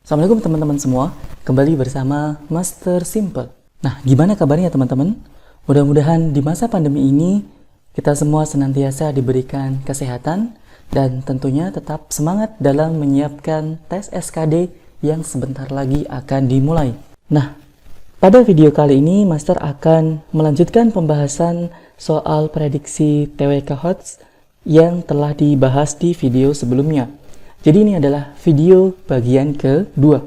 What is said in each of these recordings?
Assalamualaikum teman-teman semua, kembali bersama Master Simple. Nah, gimana kabarnya teman-teman? Mudah-mudahan di masa pandemi ini kita semua senantiasa diberikan kesehatan dan tentunya tetap semangat dalam menyiapkan tes SKD yang sebentar lagi akan dimulai. Nah, pada video kali ini Master akan melanjutkan pembahasan soal prediksi TWK HOTS yang telah dibahas di video sebelumnya. Jadi ini adalah video bagian kedua.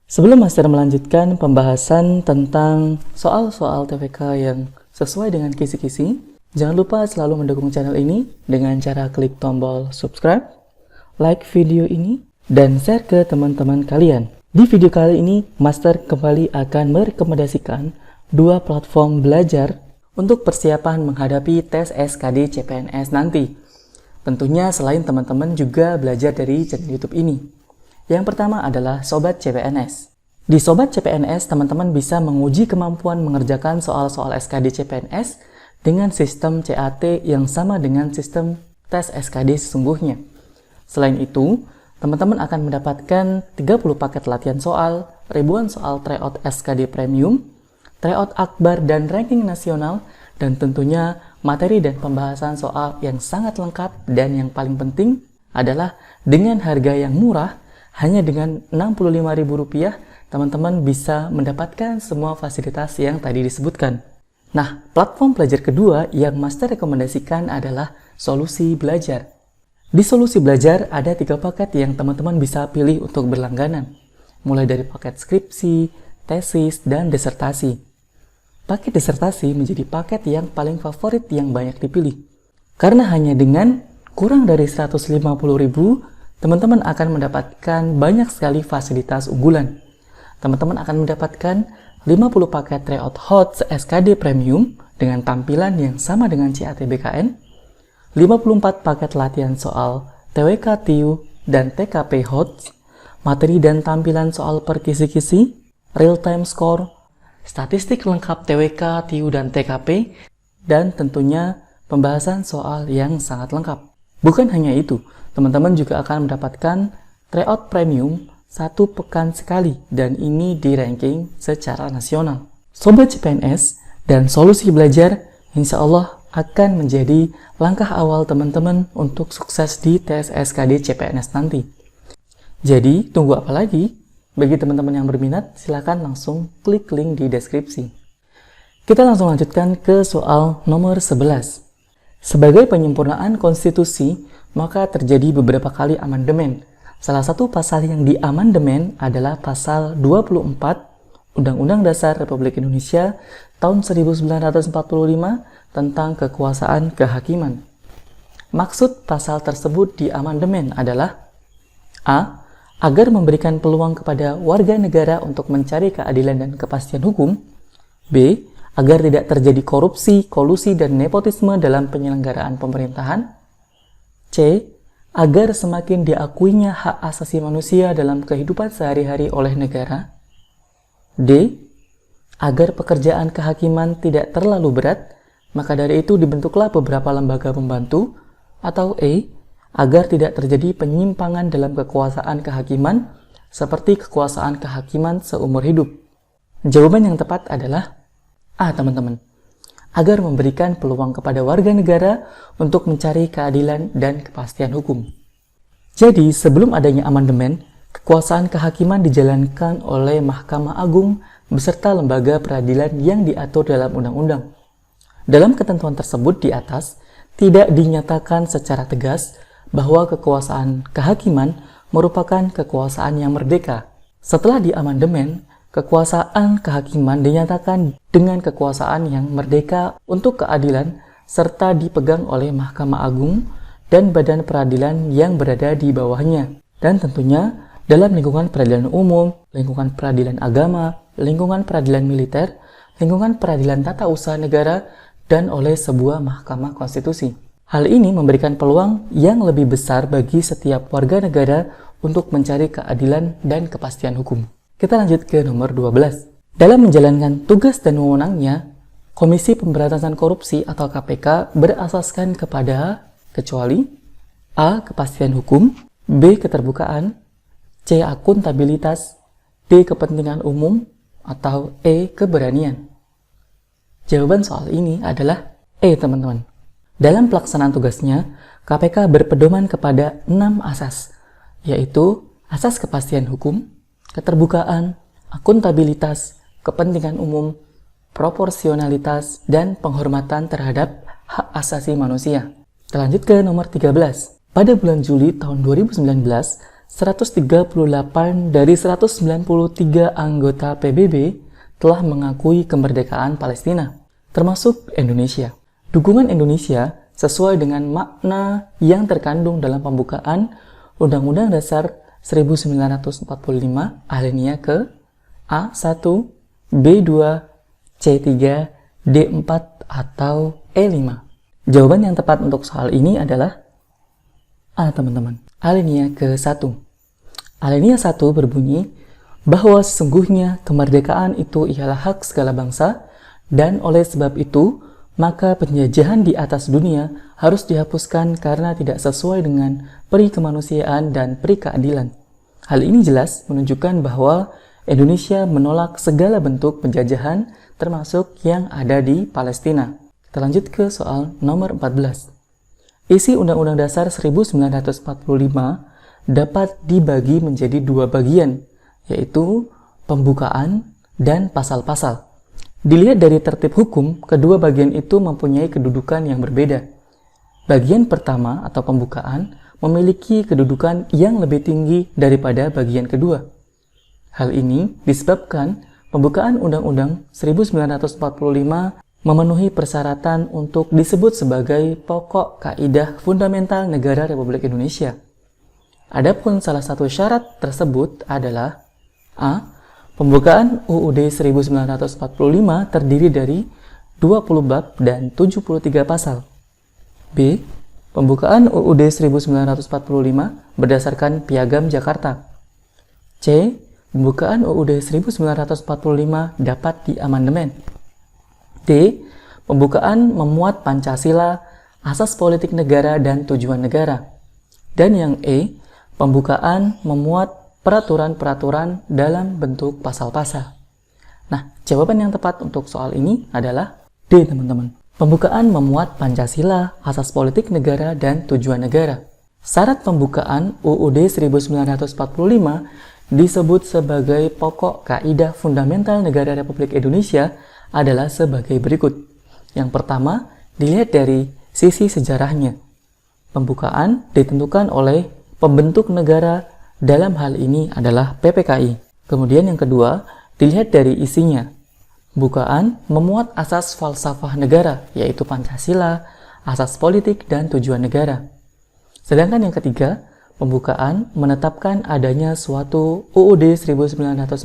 Sebelum Master melanjutkan pembahasan tentang soal-soal TWK yang sesuai dengan kisi-kisi, jangan lupa selalu mendukung channel ini dengan cara klik tombol subscribe, like video ini, dan share ke teman-teman kalian. Di video kali ini, Master kembali akan merekomendasikan dua platform belajar untuk persiapan menghadapi tes SKD CPNS nanti. Tentunya selain teman-teman juga belajar dari channel YouTube ini. Yang pertama adalah Sobat CPNS. Di Sobat CPNS, teman-teman bisa menguji kemampuan mengerjakan soal-soal SKD CPNS dengan sistem CAT yang sama dengan sistem tes SKD sesungguhnya. Selain itu, teman-teman akan mendapatkan 30 paket latihan soal, ribuan soal tryout SKD Premium, tryout akbar dan ranking nasional, dan tentunya materi dan pembahasan soal yang sangat lengkap, dan yang paling penting adalah dengan harga yang murah, hanya dengan Rp65.000, teman-teman bisa mendapatkan semua fasilitas yang tadi disebutkan. Nah, platform belajar kedua yang Master rekomendasikan adalah Solusi Belajar. Di Solusi Belajar ada 3 paket yang teman-teman bisa pilih untuk berlangganan, mulai dari paket skripsi, tesis, dan disertasi. Paket disertasi menjadi paket yang paling favorit yang banyak dipilih. Karena hanya dengan kurang dari Rp150.000, teman-teman akan mendapatkan banyak sekali fasilitas unggulan. Teman-teman akan mendapatkan 50 paket tryout HOTS SKD Premium dengan tampilan yang sama dengan CAT BKN, 54 paket latihan soal TWK TIU dan TKP HOTS, materi dan tampilan soal per kisi-kisi, real-time score, statistik lengkap TWK, TIU, dan TKP, dan tentunya pembahasan soal yang sangat lengkap. Bukan hanya itu, teman-teman juga akan mendapatkan tryout premium 1 pekan sekali, dan ini di ranking secara nasional. Sobat CPNS dan Solusi Belajar insya Allah akan menjadi langkah awal teman-teman untuk sukses di tes SKD CPNS nanti. Jadi, tunggu apa lagi? Bagi teman-teman yang berminat, silakan langsung klik link di deskripsi. Kita langsung lanjutkan ke soal nomor 11. Sebagai penyempurnaan konstitusi, maka terjadi beberapa kali amandemen. Salah satu pasal yang diamandemen adalah pasal 24 Undang-Undang Dasar Republik Indonesia tahun 1945 tentang kekuasaan kehakiman. Maksud pasal tersebut diamandemen adalah A. Agar memberikan peluang kepada warga negara untuk mencari keadilan dan kepastian hukum. B. Agar tidak terjadi korupsi, kolusi, dan nepotisme dalam penyelenggaraan pemerintahan. C. Agar semakin diakuinya hak asasi manusia dalam kehidupan sehari-hari oleh negara. D. Agar pekerjaan kehakiman tidak terlalu berat, maka dari itu dibentuklah beberapa lembaga pembantu. Atau E. Agar tidak terjadi penyimpangan dalam kekuasaan kehakiman seperti kekuasaan kehakiman seumur hidup. Jawaban yang tepat adalah A, teman-teman. Agar memberikan peluang kepada warga negara untuk mencari keadilan dan kepastian hukum. Jadi, sebelum adanya amandemen, kekuasaan kehakiman dijalankan oleh Mahkamah Agung beserta lembaga peradilan yang diatur dalam undang-undang. Dalam ketentuan tersebut di atas, tidak dinyatakan secara tegas bahwa kekuasaan kehakiman merupakan kekuasaan yang merdeka. Setelah diamandemen, kekuasaan kehakiman dinyatakan dengan kekuasaan yang merdeka untuk keadilan serta dipegang oleh Mahkamah Agung dan badan peradilan yang berada di bawahnya. Dan tentunya dalam lingkungan peradilan umum, lingkungan peradilan agama, lingkungan peradilan militer, lingkungan peradilan tata usaha negara, dan oleh sebuah mahkamah konstitusi. Hal ini memberikan peluang yang lebih besar bagi setiap warga negara untuk mencari keadilan dan kepastian hukum. Kita lanjut ke nomor 12. Dalam menjalankan tugas dan wewenangnya, Komisi Pemberantasan Korupsi atau KPK berasaskan kepada kecuali A. Kepastian hukum, B. Keterbukaan, C. Akuntabilitas, D. Kepentingan umum, atau E. Keberanian? Jawaban soal ini adalah E, teman-teman. Dalam pelaksanaan tugasnya, KPK berpedoman kepada 6 asas, yaitu asas kepastian hukum, keterbukaan, akuntabilitas, kepentingan umum, proporsionalitas, dan penghormatan terhadap hak asasi manusia. Kita lanjut ke nomor 13. Pada bulan Juli tahun 2019, 138 dari 193 anggota PBB telah mengakui kemerdekaan Palestina, termasuk Indonesia. Dukungan Indonesia sesuai dengan makna yang terkandung dalam pembukaan Undang-Undang Dasar 1945 alinea ke A1, B2, C3, D4, atau E5. Jawaban yang tepat untuk soal ini adalah A, teman-teman. Alinea ke-1. Alinea 1 berbunyi bahwa sesungguhnya kemerdekaan itu ialah hak segala bangsa, dan oleh sebab itu, maka penjajahan di atas dunia harus dihapuskan karena tidak sesuai dengan peri kemanusiaan dan peri keadilan. Hal ini jelas menunjukkan bahwa Indonesia menolak segala bentuk penjajahan, termasuk yang ada di Palestina. Kita lanjut ke soal nomor 14. Isi Undang-Undang Dasar 1945 dapat dibagi menjadi 2 bagian, yaitu pembukaan dan pasal-pasal. Dilihat dari tertib hukum, kedua bagian itu mempunyai kedudukan yang berbeda. Bagian pertama atau pembukaan memiliki kedudukan yang lebih tinggi daripada bagian kedua. Hal ini disebabkan pembukaan Undang-Undang 1945 memenuhi persyaratan untuk disebut sebagai pokok kaidah fundamental negara Republik Indonesia. Adapun salah satu syarat tersebut adalah A. Pembukaan UUD 1945 terdiri dari 20 bab dan 73 pasal. B. Pembukaan UUD 1945 berdasarkan Piagam Jakarta. C. Pembukaan UUD 1945 dapat diamandemen. D. Pembukaan memuat Pancasila, asas politik negara, dan tujuan negara. Dan yang E. Pembukaan memuat peraturan-peraturan dalam bentuk pasal-pasal. Nah, jawaban yang tepat untuk soal ini adalah D, teman-teman. Pembukaan memuat Pancasila, asas politik negara, dan tujuan negara. Syarat pembukaan UUD 1945 disebut sebagai pokok kaidah fundamental negara Republik Indonesia adalah sebagai berikut. Yang pertama, dilihat dari sisi sejarahnya. Pembukaan ditentukan oleh pembentuk negara, dalam hal ini adalah PPKI. Kemudian yang kedua, dilihat dari isinya. Pembukaan memuat asas falsafah negara, yaitu Pancasila, asas politik, dan tujuan negara. Sedangkan yang ketiga, pembukaan menetapkan adanya suatu UUD 1945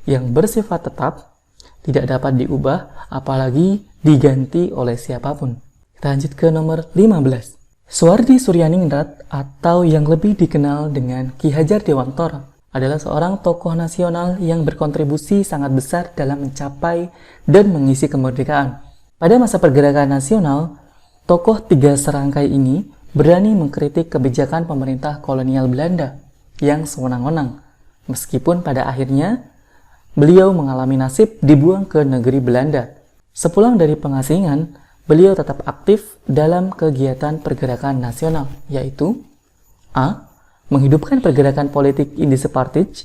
yang bersifat tetap, tidak dapat diubah, apalagi diganti oleh siapapun. Kita lanjut ke nomor 15. Suwardi Suryaningrat atau yang lebih dikenal dengan Ki Hajar Dewantara adalah seorang tokoh nasional yang berkontribusi sangat besar dalam mencapai dan mengisi kemerdekaan. Pada masa pergerakan nasional, tokoh 3 serangkai ini berani mengkritik kebijakan pemerintah kolonial Belanda yang sewenang-wenang, meskipun pada akhirnya beliau mengalami nasib dibuang ke negeri Belanda. Sepulang dari pengasingan, beliau tetap aktif dalam kegiatan pergerakan nasional, yaitu A. Menghidupkan pergerakan politik Indesepartij.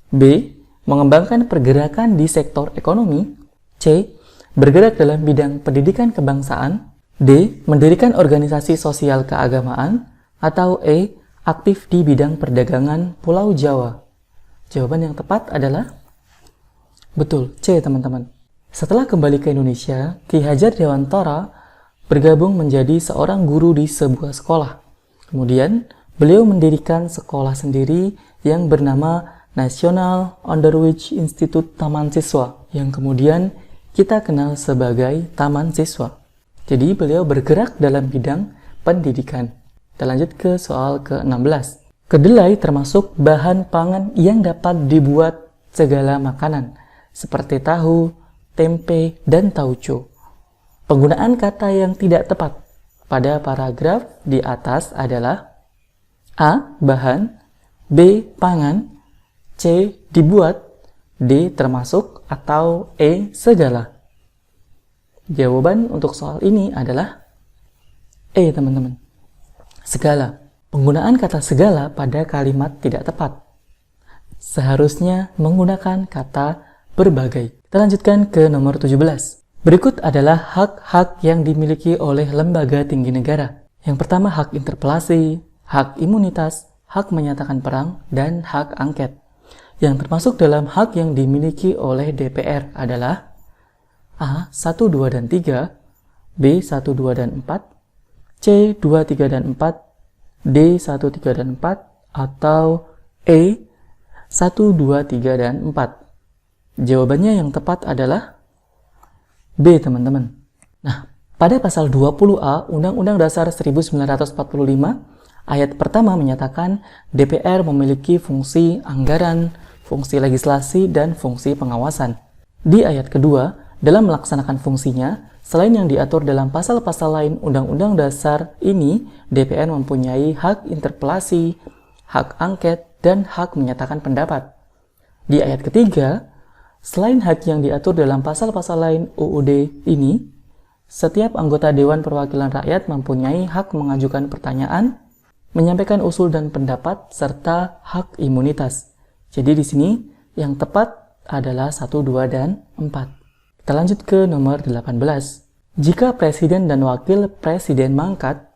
B. Mengembangkan pergerakan di sektor ekonomi. C. Bergerak dalam bidang pendidikan kebangsaan. D. Mendirikan organisasi sosial keagamaan. Atau E. Aktif di bidang perdagangan Pulau Jawa. Jawaban yang tepat adalah betul, C, teman-teman. Setelah kembali ke Indonesia, Ki Hajar Dewantara bergabung menjadi seorang guru di sebuah sekolah. Kemudian, beliau mendirikan sekolah sendiri yang bernama National Underwich Institute Taman Siswa, yang kemudian kita kenal sebagai Taman Siswa. Jadi, beliau bergerak dalam bidang pendidikan. Kita lanjut ke soal ke-16. Kedelai termasuk bahan pangan yang dapat dibuat segala makanan, seperti tahu, tempe, dan tauco. Penggunaan kata yang tidak tepat pada paragraf di atas adalah A. Bahan, B. Pangan, C. Dibuat, D. Termasuk, atau E. Segala? Jawaban untuk soal ini adalah E, teman-teman. Segala. Penggunaan kata segala pada kalimat tidak tepat. Seharusnya menggunakan kata berbagai. Kita lanjutkan ke nomor 17. Berikut adalah hak-hak yang dimiliki oleh lembaga tinggi negara. Yang pertama, hak interpelasi, hak imunitas, hak menyatakan perang, dan hak angket. Yang termasuk dalam hak yang dimiliki oleh DPR adalah A. 1, 2, dan 3, B. 1, 2, dan 4, C. 2, 3, dan 4, D. 1, 3, dan 4, atau E. 1, 2, 3, dan 4. Jawabannya yang tepat adalah B, teman-teman. Nah, pada pasal 20A Undang-Undang Dasar 1945, ayat pertama menyatakan DPR memiliki fungsi anggaran, fungsi legislasi, dan fungsi pengawasan. Di ayat kedua, dalam melaksanakan fungsinya, selain yang diatur dalam pasal-pasal lain Undang-Undang Dasar ini, DPR mempunyai hak interpelasi, hak angket, dan hak menyatakan pendapat. Di ayat ketiga, selain hak yang diatur dalam pasal-pasal lain UUD ini, setiap anggota Dewan Perwakilan Rakyat mempunyai hak mengajukan pertanyaan, menyampaikan usul dan pendapat, serta hak imunitas. Jadi di sini yang tepat adalah 1, 2, dan 4. Kita lanjut ke nomor 18. Jika Presiden dan Wakil Presiden mangkat,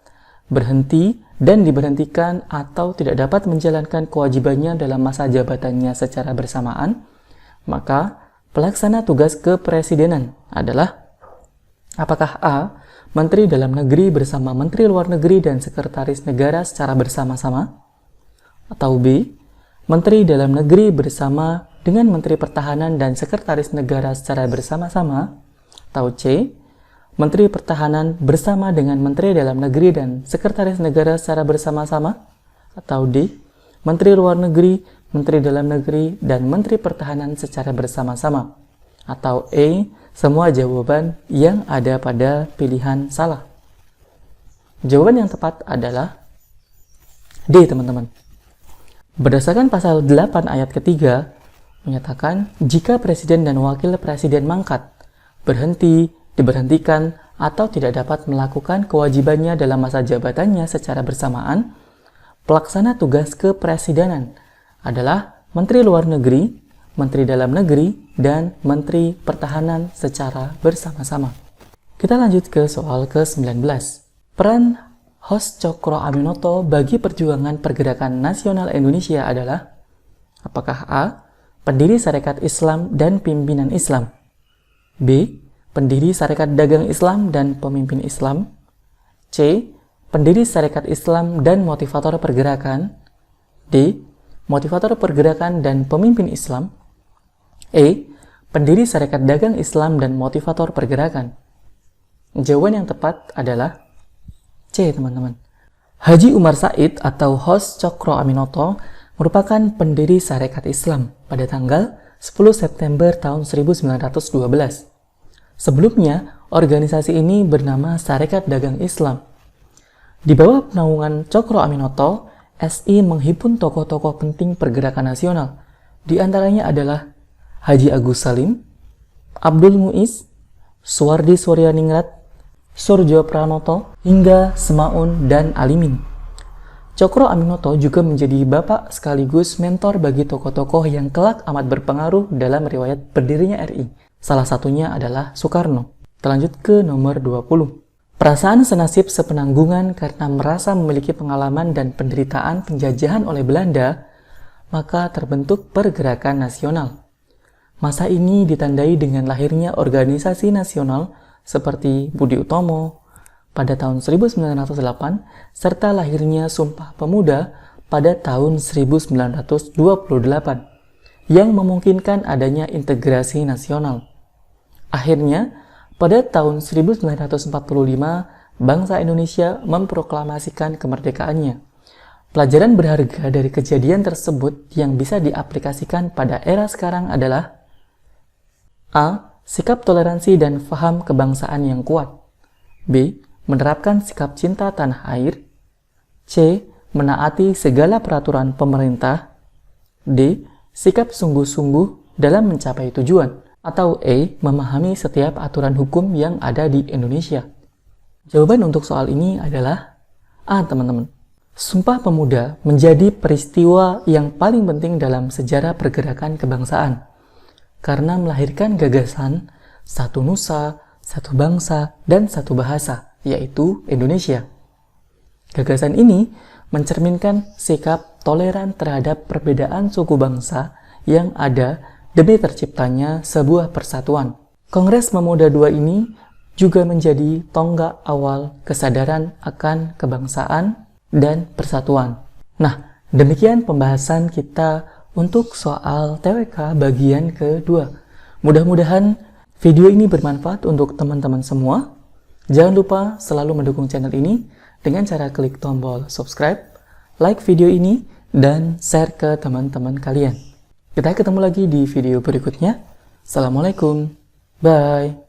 berhenti, dan diberhentikan atau tidak dapat menjalankan kewajibannya dalam masa jabatannya secara bersamaan, maka pelaksana tugas kepresidenan adalah apakah A. Menteri Dalam Negeri bersama Menteri Luar Negeri dan Sekretaris Negara secara bersama-sama, atau B. Menteri Dalam Negeri bersama dengan Menteri Pertahanan dan Sekretaris Negara secara bersama-sama, atau C. Menteri Pertahanan bersama dengan Menteri Dalam Negeri dan Sekretaris Negara secara bersama-sama, atau D. Menteri Luar Negeri, Menteri Dalam Negeri, dan Menteri Pertahanan secara bersama-sama, atau E. Semua jawaban yang ada pada pilihan salah. Jawaban yang tepat adalah D, teman-teman. Berdasarkan pasal 8 ayat ketiga, menyatakan jika Presiden dan Wakil Presiden mangkat, berhenti, diberhentikan, atau tidak dapat melakukan kewajibannya dalam masa jabatannya secara bersamaan, pelaksana tugas kepresidenan adalah Menteri Luar Negeri, Menteri Dalam Negeri, dan Menteri Pertahanan secara bersama-sama. Kita lanjut ke soal ke-19. Peran Hos Cokro Aminoto bagi perjuangan pergerakan nasional Indonesia adalah apakah A. Pendiri Sarekat Islam dan pimpinan Islam, B. Pendiri Sarekat Dagang Islam dan pemimpin Islam, C. Pendiri Sarekat Islam dan motivator pergerakan, D. Motivator pergerakan dan pemimpin Islam, E. Pendiri Sarekat Dagang Islam dan motivator pergerakan. Jawaban yang tepat adalah C, teman-teman. Haji Umar Said atau Hos Cokro Aminoto merupakan pendiri Sarekat Islam pada tanggal 10 September tahun 1912. Sebelumnya, organisasi ini bernama Sarekat Dagang Islam. Di bawah naungan Cokro Aminoto, SI menghimpun tokoh-tokoh penting pergerakan nasional. Di antaranya adalah Haji Agus Salim, Abdul Muiz, Suwardi Suryaningrat, Surjo Pranoto, hingga Semaun dan Alimin. Cokro Aminoto juga menjadi bapak sekaligus mentor bagi tokoh-tokoh yang kelak amat berpengaruh dalam riwayat berdirinya RI. Salah satunya adalah Soekarno. Terlanjut ke nomor 20. Perasaan senasib sepenanggungan karena merasa memiliki pengalaman dan penderitaan penjajahan oleh Belanda, maka terbentuk pergerakan nasional. Masa ini ditandai dengan lahirnya organisasi nasional seperti Budi Utomo pada tahun 1908, serta lahirnya Sumpah Pemuda pada tahun 1928, yang memungkinkan adanya integrasi nasional. Akhirnya, pada tahun 1945, bangsa Indonesia memproklamasikan kemerdekaannya. Pelajaran berharga dari kejadian tersebut yang bisa diaplikasikan pada era sekarang adalah A. Sikap toleransi dan faham kebangsaan yang kuat, B. Menerapkan sikap cinta tanah air, C. Menaati segala peraturan pemerintah, D. sikap sungguh-sungguh dalam mencapai tujuan. Atau E. Memahami setiap aturan hukum yang ada di Indonesia. Jawaban untuk soal ini adalah A, teman-teman. Sumpah Pemuda menjadi peristiwa yang paling penting dalam sejarah pergerakan kebangsaan. Karena melahirkan gagasan satu nusa, satu bangsa, dan satu bahasa, yaitu Indonesia. Gagasan ini mencerminkan sikap toleran terhadap perbedaan suku bangsa yang ada demi terciptanya sebuah persatuan. Kongres Pemuda II ini juga menjadi tonggak awal kesadaran akan kebangsaan dan persatuan. Nah, demikian pembahasan kita untuk soal TWK bagian kedua. Mudah-mudahan video ini bermanfaat untuk teman-teman semua. Jangan lupa selalu mendukung channel ini dengan cara klik tombol subscribe, like video ini, dan share ke teman-teman kalian. Kita ketemu lagi di video berikutnya. Assalamualaikum. Bye.